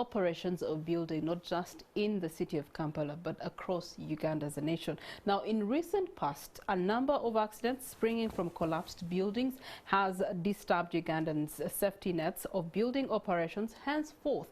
operations of building, not just in the city of Kampala, but across Uganda as a nation. Now, in recent past, a number of accidents springing from collapsed buildings has disturbed Ugandans' safety nets of building operations, henceforth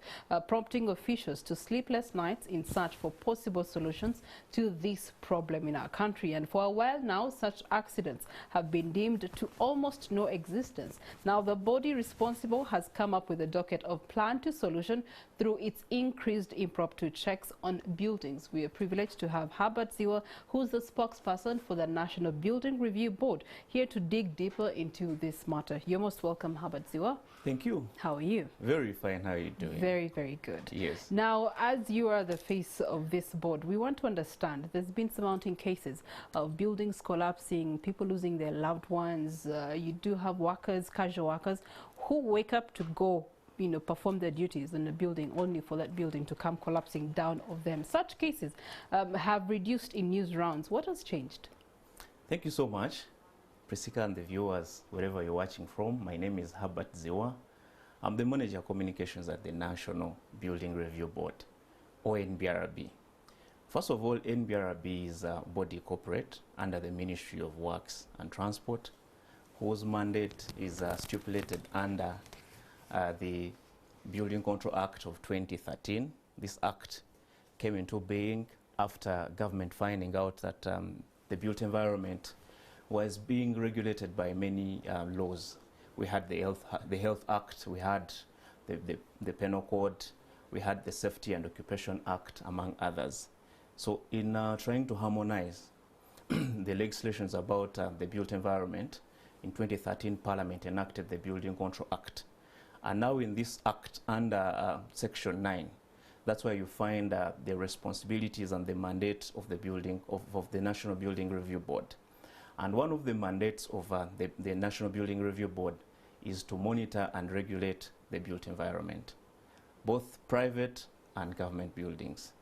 prompting officials to sleepless nights in search for possible solutions to this problem in our country. And for a while now, such accidents have been deemed to almost no existence. Now, the body responsible has come up with a docket of plan to solution through its increased impromptu checks on buildings. We are privileged to have Herbert Ziwa, who's the spokesperson for the National Building Review Board, here to dig deeper into this matter. You're most welcome, Herbert Ziwa. Thank you. How are you? Very fine. How are you doing? Very, very good. Yes. Now, as you are the face of this board, we want to understand there's been some mounting cases of buildings collapsing, people losing their loved ones. You do have workers, casual workers, who wake up to go perform their duties in the building only for that building to come collapsing down of them. Such cases have reduced in news rounds. What has changed? Thank you so much, Priscilla, and the viewers, wherever you're watching from. My name is Herbert Ziwa. I'm the Manager of Communications at the National Building Review Board, or NBRB. First of all, NBRB is a body corporate under the Ministry of Works and Transport, whose mandate is stipulated under the Building Control Act of 2013. This act came into being after government finding out that the built environment was being regulated by many laws. We had the Health Act, we had the Penal Code, we had the Safety and Occupation Act, among others. So in trying to harmonize the legislations about the built environment, in 2013 Parliament enacted the Building Control Act. And now in this act under Section 9, that's where you find the responsibilities and the mandate of the National Building Review Board. And one of the mandates of the National Building Review Board is to monitor and regulate the built environment, both private and government buildings.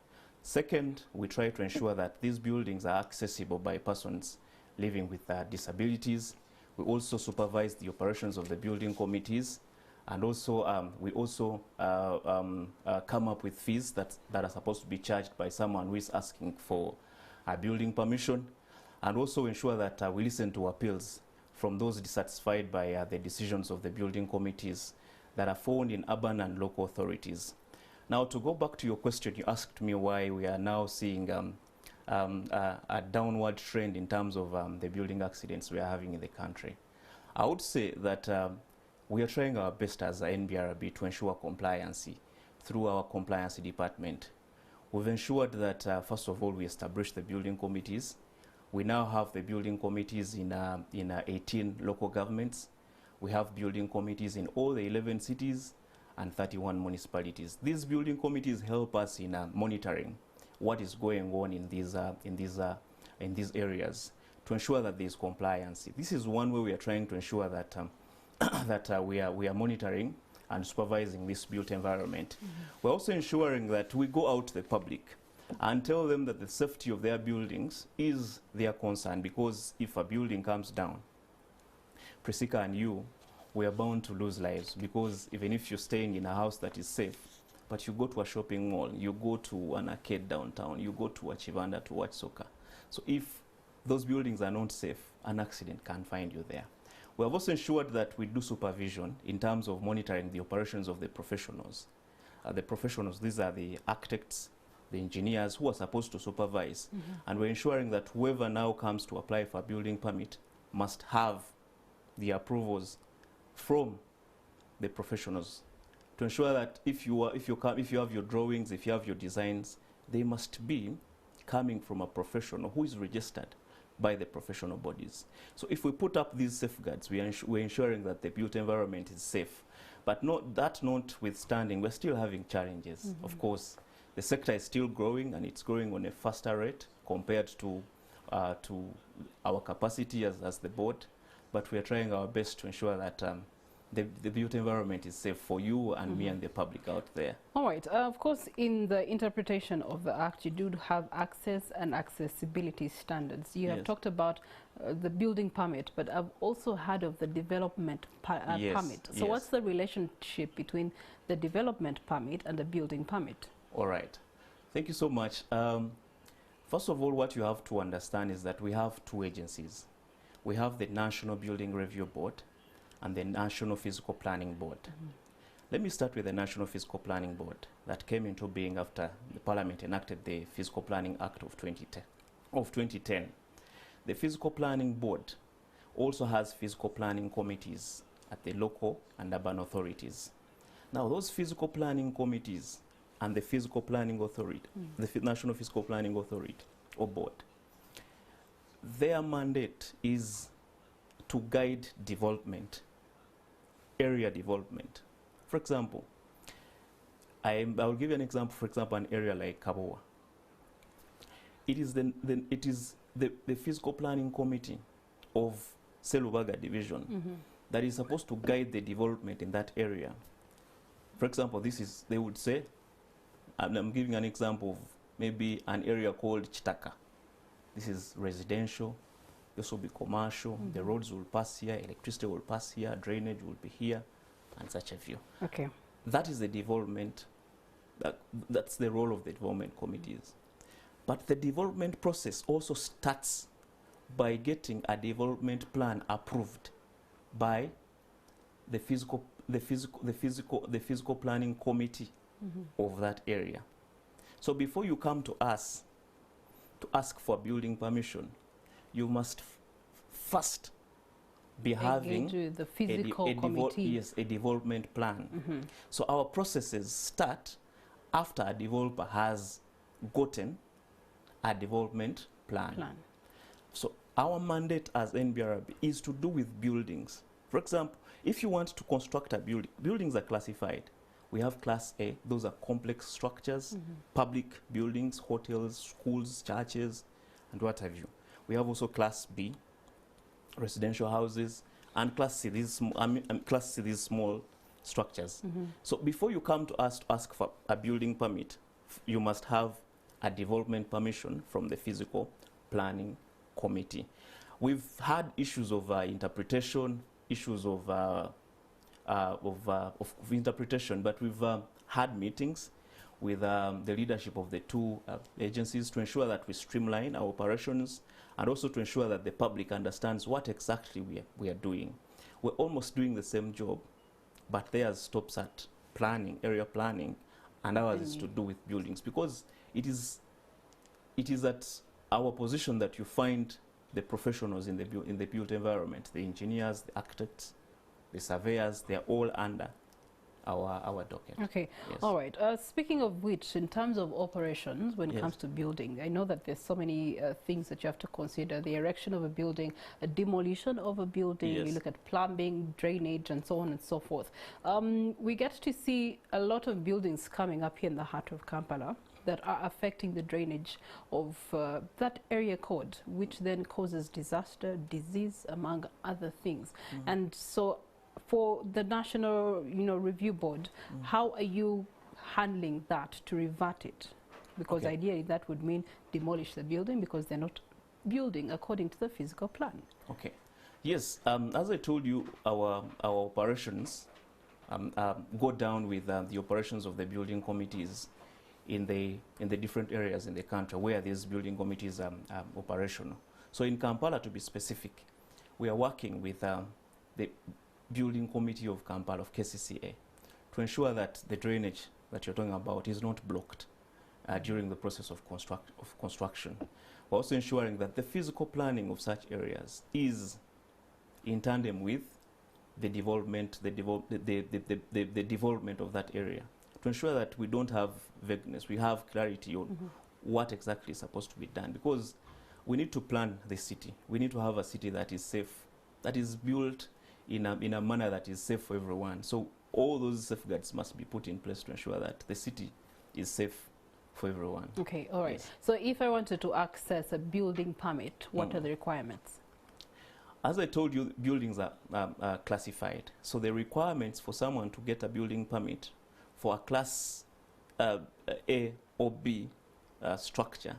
Second, we try to ensure that these buildings are accessible by persons living with disabilities. We also supervise the operations of the building committees. And also, we also come up with fees that are supposed to be charged by someone who is asking for a building permission, and also ensure that we listen to appeals from those dissatisfied by the decisions of the building committees that are found in urban and local authorities. Now, to go back to your question, you asked me why we are now seeing a downward trend in terms of the building accidents we are having in the country. I would say that we are trying our best as a NBRB to ensure compliance through our compliance department. We've ensured that, first of all, we established the building committees. We now have the building committees in 18 local governments. We have building committees in all the 11 cities and 31 municipalities. These building committees help us in monitoring what is going on in these areas to ensure that there is compliance. This is one way we are trying to ensure that we are monitoring and supervising this built environment. Mm-hmm. We're also ensuring that we go out to the public and tell them that the safety of their buildings is their concern, because if a building comes down, Priscilla and you, we are bound to lose lives, because even if you're staying in a house that is safe, but you go to a shopping mall, you go to an arcade downtown, you go to a Chivanda to watch soccer. So if those buildings are not safe, an accident can find you there. We have also ensured that we do supervision in terms of monitoring the operations of the professionals. These are the architects, the engineers who are supposed to supervise. Mm-hmm. And we're ensuring that whoever now comes to apply for a building permit must have the approvals from the professionals, to ensure that if you have your drawings, if you have your designs, they must be coming from a professional who is registered by the professional bodies. So if we put up these safeguards, we're ensuring that the built environment is safe. But notwithstanding, we're still having challenges. Mm-hmm. Of course, the sector is still growing, and it's growing on a faster rate compared to our capacity as the board. But we are trying our best to ensure that the built environment is safe for you and me and the public out there. All right. Of course, in the interpretation of the Act, you do have access and accessibility standards. You have talked about the building permit, but I've also heard of the development permit. So what's the relationship between the development permit and the building permit? All right. Thank you so much. First of all, what you have to understand is that we have two agencies. We have the National Building Review Board and the National Physical Planning Board. Let me start with the National Physical Planning Board that came into being after the Parliament enacted the Physical Planning Act of 2010. The Physical Planning Board also has physical planning committees at the local and urban authorities. Now, those physical planning committees and the Physical Planning Authority, the National Physical Planning Authority or Board, their mandate is to guide development, area development. For example, I'll give you an example. For example, an area like Kabowa. It is the Physical Planning Committee of Selubaga Division that is supposed to guide the development in that area. For example, they would say, I'm giving an example of maybe an area called Chitaka. This is residential. This will be commercial. The roads will pass here, electricity will pass here, drainage will be here, and such a few. Okay. That is the development. That's the role of the development committees. But the development process also starts by getting a development plan approved by the physical planning committee of that area. So before you come to us to ask for building permission, you must first be having the physical committee. Yes, a development plan. So our processes start after a developer has gotten a development plan. So our mandate as NBRB is to do with buildings. For example, if you want to construct a building, buildings are classified. We have Class A, those are complex structures, public buildings, hotels, schools, churches, and what have you. We have also Class B, residential houses, and Class C, these small structures. So before you come to us to ask for a building permit, you must have a development permission from the Physical Planning Committee. We've had issues of interpretation, issues of interpretation, but we've had meetings with the leadership of the two agencies to ensure that we streamline our operations and also to ensure that the public understands what exactly we are doing. We're almost doing the same job, but theirs stops at planning, area planning, and ours is to do with buildings, because it is at our position that you find the professionals in the built environment, the engineers, the architects, the surveyors, they're all under our docket. Okay, yes. All right. Speaking of which, in terms of operations, when it comes to building, I know that there's so many things that you have to consider: the erection of a building, a demolition of a building. You look at plumbing, drainage, and so on and so forth. We get to see a lot of buildings coming up here in the heart of Kampala that are affecting the drainage of that area code, which then causes disaster, disease, among other things. And so for the National Review Board, how are you handling that to revert it? Because ideally that would mean demolish the building because they're not building according to the physical plan. Okay. Yes, as I told you, our operations go down with the operations of the building committees in the different areas in the country where these building committees are operational. So in Kampala, to be specific, we are working with the Building Committee of Kampala, of KCCA, to ensure that the drainage that you're talking about is not blocked during the process of construction. We're also ensuring that the physical planning of such areas is in tandem with the development, the development of that area, to ensure that we don't have vagueness, we have clarity on what exactly is supposed to be done, because we need to plan the city. We need to have a city that is safe, that is built in a manner that is safe for everyone. So all those safeguards must be put in place to ensure that the city is safe for everyone. Okay, all right. Yes. So if I wanted to access a building permit, what are the requirements? As I told you, buildings are classified. So the requirements for someone to get a building permit for a class A or B structure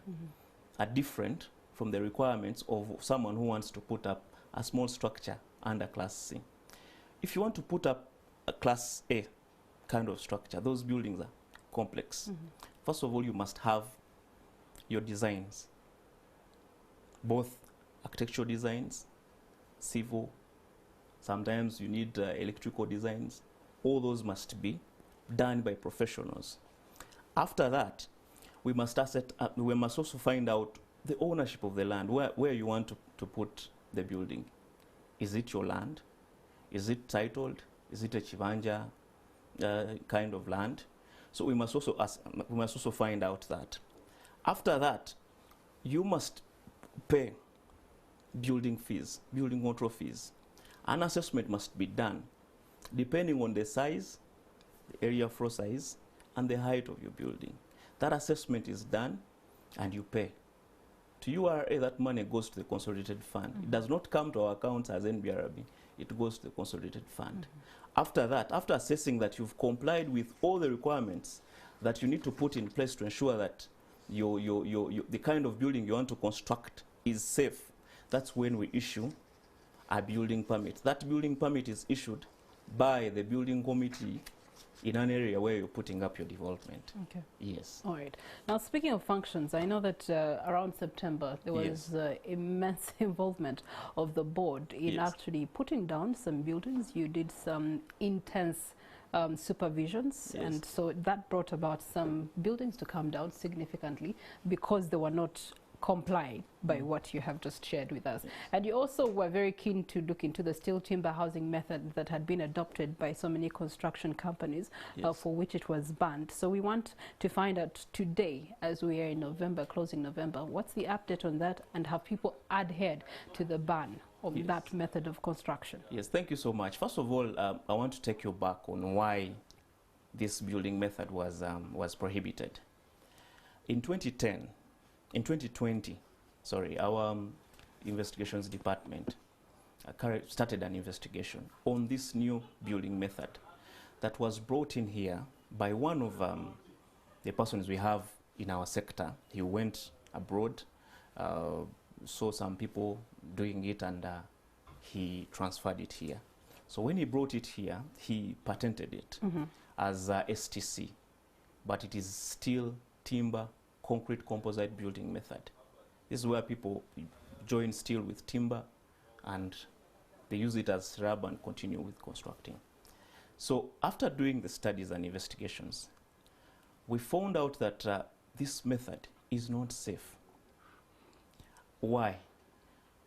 are different from the requirements of someone who wants to put up a small structure under class C. If you want to put up a class A kind of structure, those buildings are complex. First of all, you must have your designs, both architectural designs, civil, sometimes you need electrical designs. All those must be done by professionals. After that, we must also find out the ownership of the land, where you want to put the building. Is it your land? Is it titled? Is it a chivanja kind of land? So we must also find out that. After that, you must pay building fees, building control fees. An assessment must be done depending on the size, the area floor size, and the height of your building. That assessment is done and you pay. To URA, that money goes to the consolidated fund. It does not come to our accounts as NBRB. It goes to the consolidated fund. After that, after assessing that you've complied with all the requirements that you need to put in place to ensure that the kind of building you want to construct is safe, that's when we issue a building permit. That building permit is issued by the building committee in an area where you're putting up your development. Okay. Yes. All right. Now, speaking of functions, I know that around September there was immense involvement of the board in actually putting down some buildings. You did some intense supervisions, and so that brought about some buildings to come down significantly because they were not complying by what you have just shared with us. And you also were very keen to look into the steel timber housing method that had been adopted by so many construction companies, for which it was banned. So we want to find out today, as we are in November, closing November, what's the update on that, and have people adhered to the ban of that method of construction? Yes, thank you so much. First of all, I want to take you back on why this building method was prohibited. In 2020, our investigations department started an investigation on this new building method that was brought in here by one of the persons we have in our sector. He went abroad, saw some people doing it, and he transferred it here. So when he brought it here, he patented it as STC, but it is still timber concrete composite building method. This is where people join steel with timber and they use it as slab and continue with constructing. So after doing the studies and investigations, we found out that this method is not safe. Why?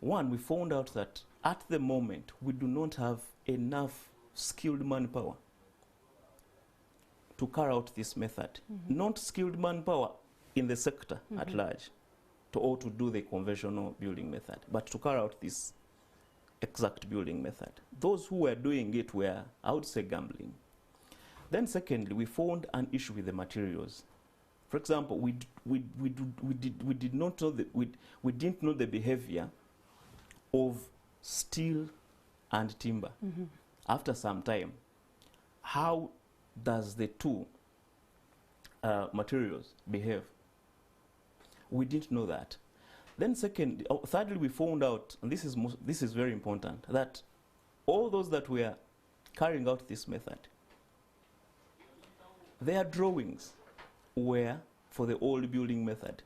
One, we found out that at the moment we do not have enough skilled manpower to carry out this method. Not skilled manpower in the sector at large to do the conventional building method, but to carry out this exact building method. Those who were doing it were, I would say, gambling. Then secondly, we found an issue with the materials. For example, we didn't know the behavior of steel and timber. After some time, how does the two materials behave? We didn't know that. Then thirdly, we found out, and this is very important, that all those that were carrying out this method, their drawings were for the old building method.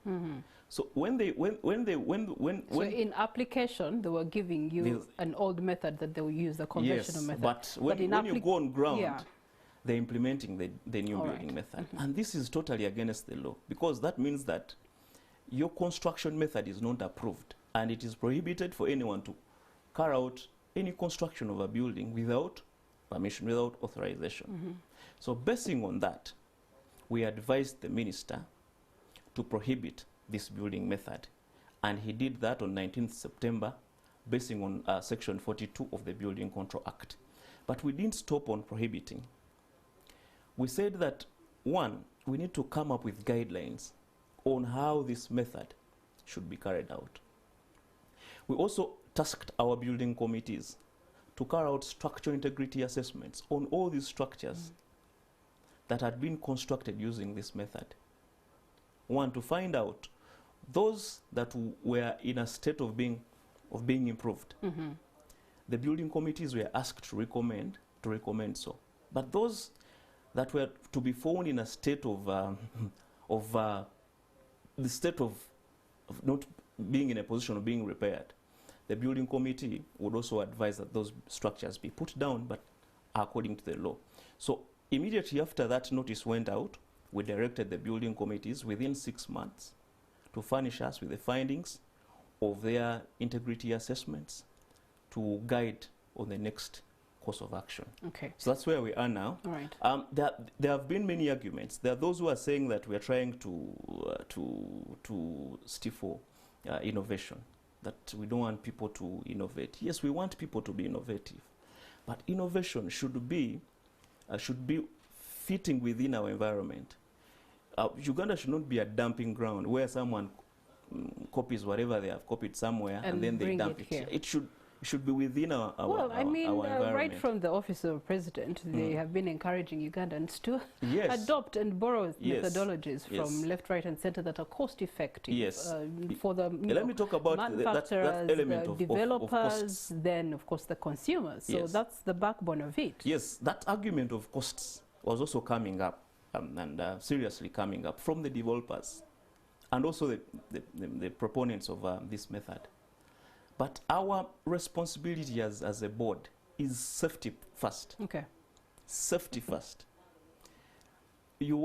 So when in application they were giving you an old method that they will use, the conventional method. But when you go on ground, they're implementing the new building method. And this is totally against the law, because that means that your construction method is not approved, and it is prohibited for anyone to carry out any construction of a building without permission, without authorization. So basing on that, we advised the minister to prohibit this building method, and he did that on 19th September, basing on Section 42 of the Building Control Act. But we didn't stop on prohibiting. We said that, one, we need to come up with guidelines on how this method should be carried out. We also tasked our building committees to carry out structural integrity assessments on all these structures that had been constructed using this method. One, to find out those that were in a state of being improved. The building committees were asked to recommend so. But those that were to be found in a state of the state of not being in a position of being repaired, the building committee would also advise that those structures be put down, but according to the law. So immediately after that notice went out, we directed the building committees within 6 months to furnish us with the findings of their integrity assessments to guide on the next course of action. Okay. So that's where we are now. All right. There have been many arguments. There are those who are saying that we are trying to stifle innovation, that we don't want people to innovate. Yes, we want people to be innovative, but innovation should be fitting within our environment. Uganda should not be a dumping ground where someone copies whatever they have copied somewhere and then they dump it here. It should be within our environment. Right from the Office of President, they have been encouraging Ugandans to adopt and borrow methodologies from left, right, and center that are cost-effective for the let me talk about manufacturers, that element the developers, of then of course the consumers. So that's the backbone of it. Yes, that argument of costs was also coming up and seriously coming up from the developers and also the proponents of this method. But our responsibility as a board is safety first. Okay. Safety first. You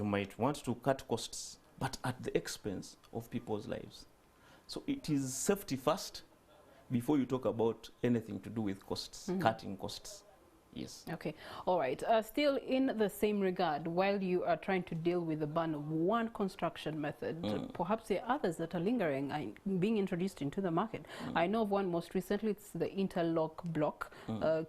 might want to cut costs, but at the expense of people's lives. So it is safety first before you talk about anything to do with costs, cutting costs. Yes. Okay. All right. Still in the same regard, while you are trying to deal with the ban of one construction method, perhaps there are others that are lingering and being introduced into the market. I know of one most recently, it's the interlock block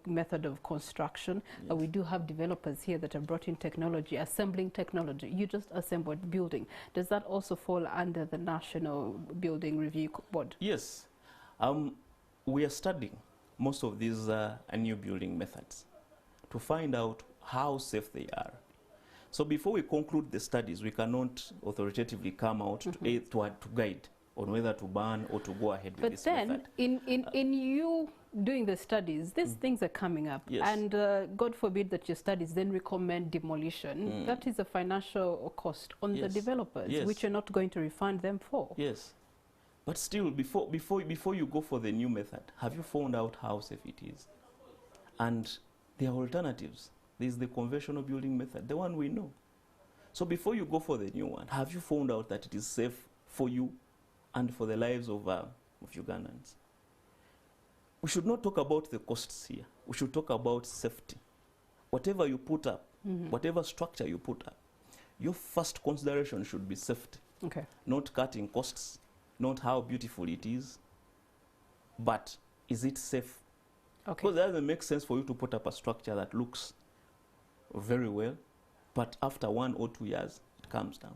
method of construction. We do have developers here that have brought in technology, assembling technology. You just assembled building. Does that also fall under the National Building Review Board? Yes. We are studying most of these new building methods to find out how safe they are. So before we conclude the studies, we cannot authoritatively come out to guide on whether to ban or to go ahead with this method. But then, in you doing the studies, these things are coming up, and God forbid that your studies then recommend demolition. That is a financial cost on the developers, which you're not going to refund them for. Yes. But still, before you go for the new method, have you found out how safe it is? And there are alternatives. There's the conventional building method, the one we know. So before you go for the new one, have you found out that it is safe for you and for the lives of Ugandans? We should not talk about the costs here. We should talk about safety. Whatever you put up, whatever structure you put up, your first consideration should be safety. Okay. Not cutting costs, not how beautiful it is, but is it safe? Okay. Because it doesn't make sense for you to put up a structure that looks very well, but after 1 or 2 years, it comes down.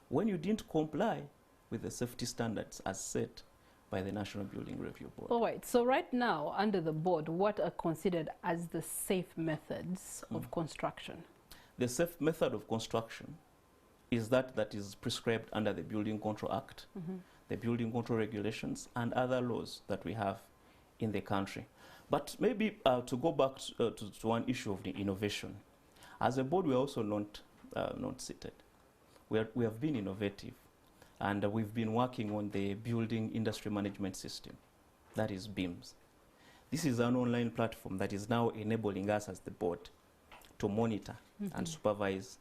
When you didn't comply with the safety standards as set by the National Building Review Board. All right. So right now, under the board, what are considered as the safe methods of construction? The safe method of construction is that is prescribed under the Building Control Act, the Building Control Regulations, and other laws that we have in the country. But maybe to go back to one issue of the innovation. As a board, we are also not seated. We have been innovative, and we've been working on the Building Industry Management System, that is BIMS. This is an online platform that is now enabling us as the board to monitor and supervise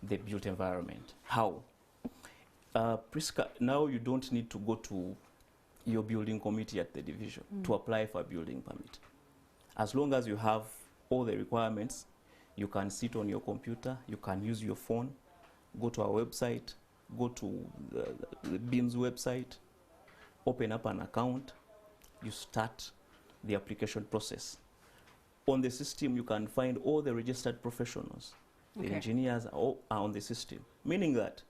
the built environment. How? Priska, now you don't need to go to your building committee at the division to apply for a building permit. As long as you have all the requirements, you can sit on your computer, you can use your phone, go to our website, go to the BIMS website, open up an account, you start the application process. On the system, you can find all the registered professionals. The engineers are on the system, meaning that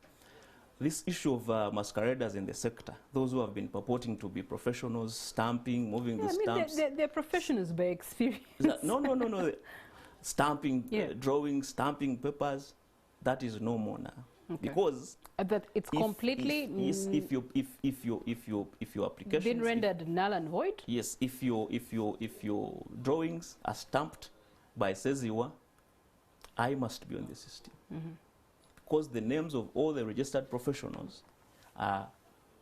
this issue of masqueraders in the sector, those who have been purporting to be professionals, stamping, moving the stamps. They're professionals by experience. No. Stamping, Yeah. drawing, stamping papers, that is no more now. Okay. Because That it's completely if your application been rendered null and void. yes, if your drawings are stamped by Seziwa, I must be on the system. Because the names of all the registered professionals are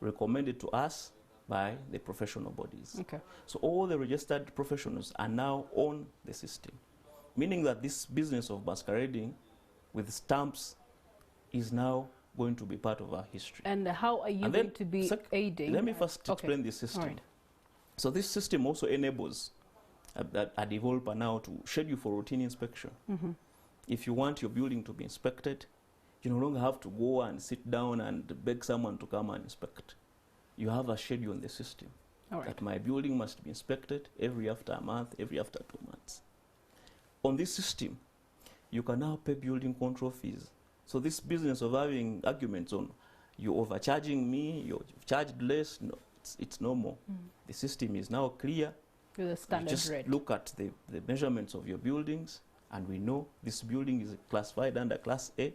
recommended to us by the professional bodies. Okay. So all the registered professionals are now on the system, meaning that this business of masquerading with stamps is now going to be part of our history. And how are you And going then to be aiding? Let me first Okay. explain this system. All right. So this system also enables a developer now to schedule for routine inspection. If you want your building to be inspected, you no longer have to go and sit down and beg someone to come and inspect. You have a schedule in the system All right. that my building must be inspected every after a month, every after 2 months. On this system, you can now pay building control fees. So this business of having arguments on you're overcharging me, you've charged less, no, it's no more. The system is now clear. With a You standard just rate. look at the measurements of your buildings, and we know this building is classified under Class A,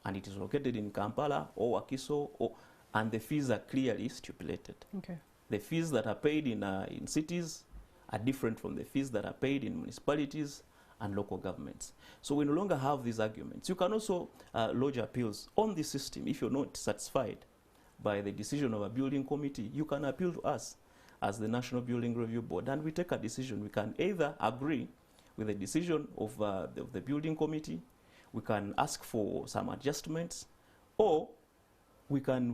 and it is located in Kampala or Wakiso, and the fees are clearly stipulated. Okay. The fees that are paid in cities are different from the fees that are paid in municipalities and local governments. So we no longer have these arguments. You can also lodge appeals on the system. If you're not satisfied by the decision of a building committee, you can appeal to us as the National Building Review Board, and we take a decision. We can either agree with the decision of the building committee, we can ask for some adjustments, or we can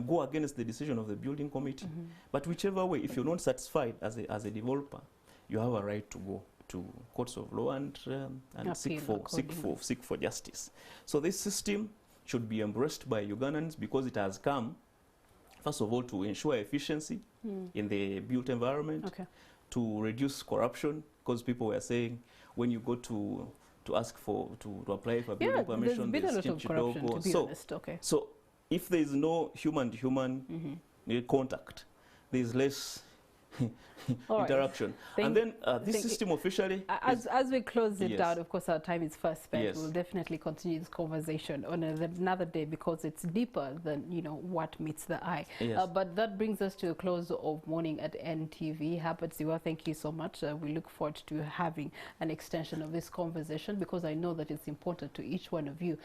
go against the decision of the building committee. But whichever way, if you're not satisfied as a developer, you have a right to go to courts of law and seek for justice. So this system should be embraced by Ugandans because it has come, first of all, to ensure efficiency in the built environment, to reduce corruption, because people were saying when you go to ask for to apply for building permission, there's been a lot of corruption, to be honest. Okay. So if there is no human-to-human contact, there is less interaction. Right. And then this system officially... As we close it down, of course, our time is fast spent. Yes. We'll definitely continue this conversation on another day because it's deeper than, what meets the eye. Yes. But that brings us to a close of Morning at NTV. Herbert Ziwa, thank you so much. We look forward to having an extension of this conversation because I know that it's important to each one of you.